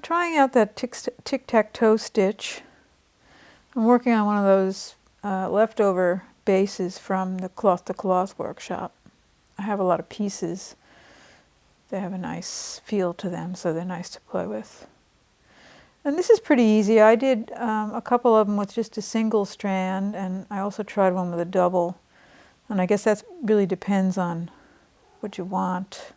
trying out that Tic Tac Toe stitch. I'm working on one of those leftover bases from the Cloth to Cloth workshop. I have a lot of pieces. They have a nice feel to them, so they're nice to play with. And this is pretty easy. I did a couple of them with just a single strand, and I also tried one with a double. And I guess that really depends on what you want.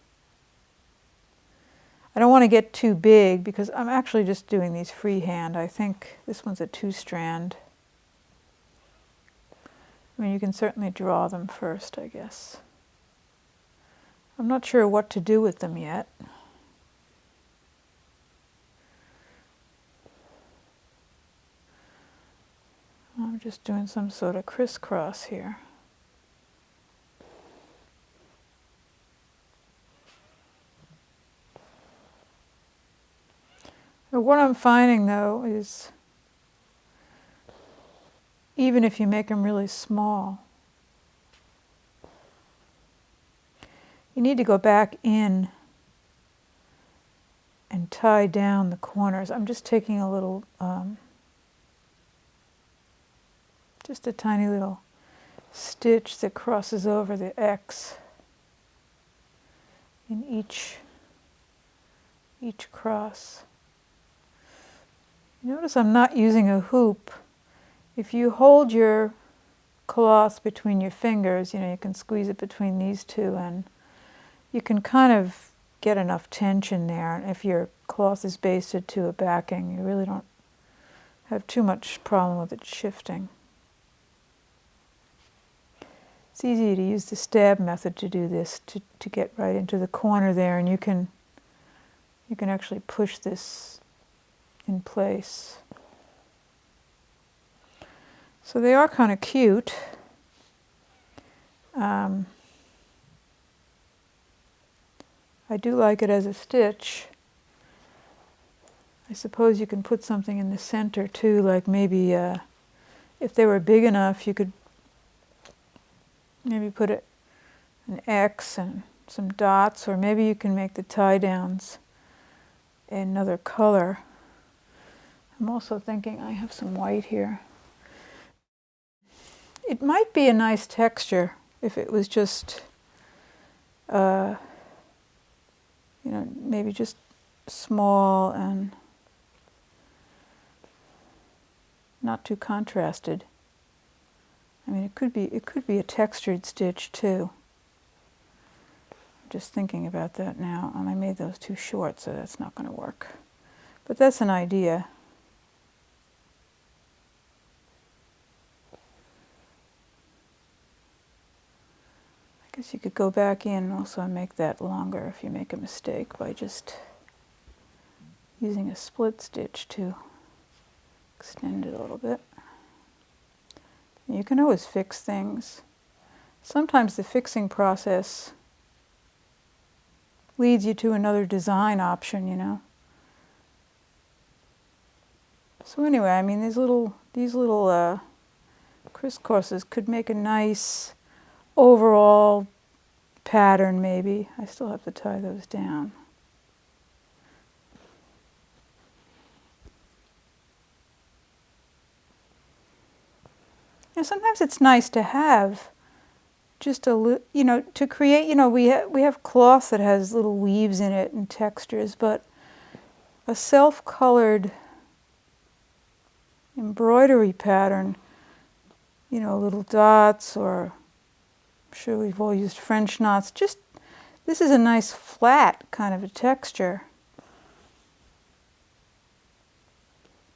I don't want to get too big because I'm actually just doing these freehand. I think this one's a 2-strand. I mean, you can certainly draw them first, I guess. I'm not sure what to do with them yet. I'm just doing some sort of crisscross here. But what I'm finding, though, is even if you make them really small, you need to go back in and tie down the corners. I'm just taking a little, just a tiny little stitch that crosses over the X in each cross. Notice I'm not using a hoop. If you hold your cloth between your fingers, you know, you can squeeze it between these two, and you can kind of get enough tension there. And if your cloth is basted to a backing, you really don't have too much problem with it shifting. It's easy to use the stab method to do this, to get right into the corner there, and you can actually push this in place. So they are kind of cute. I do like it as a stitch. I suppose you can put something in the center too, like maybe if they were big enough, you could maybe put an X and some dots, or maybe you can make the tie downs another color. I'm also thinking I have some white here. It might be a nice texture if it was just, you know, maybe just small and not too contrasted. I mean, it could be a textured stitch too. I'm just thinking about that now, and I made those too short, so that's not going to work. But that's an idea. I guess you could go back in also and make that longer if you make a mistake by just using a split stitch to extend it a little bit. You can always fix things. Sometimes the fixing process leads you to another design option, you know. So anyway, I mean, these little crisscrosses could make a nice overall pattern, maybe. I still have to tie those down. You know, sometimes it's nice to have just a, you know, to create, you know, we have cloth that has little weaves in it and textures, but a self-colored embroidery pattern, you know, little dots, or I'm sure we've all used French knots. Just, this is a nice flat kind of a texture.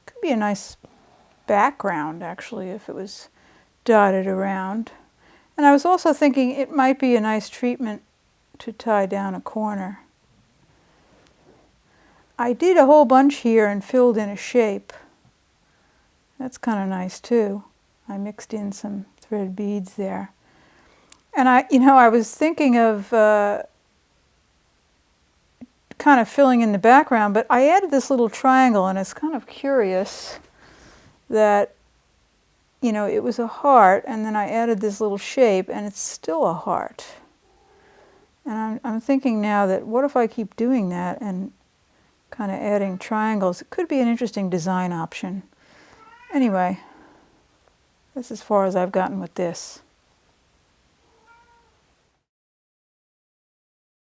Could be a nice background, actually, if it was dotted around. And I was also thinking it might be a nice treatment to tie down a corner. I did a whole bunch here and filled in a shape. That's kind of nice too. I mixed in some thread beads there. And I was thinking of kind of filling in the background, but I added this little triangle, and it's kind of curious that, you know, it was a heart, and then I added this little shape, and it's still a heart. And I'm thinking now that what if I keep doing that and kind of adding triangles. It could be an interesting design option. Anyway, this is as far as I've gotten with this.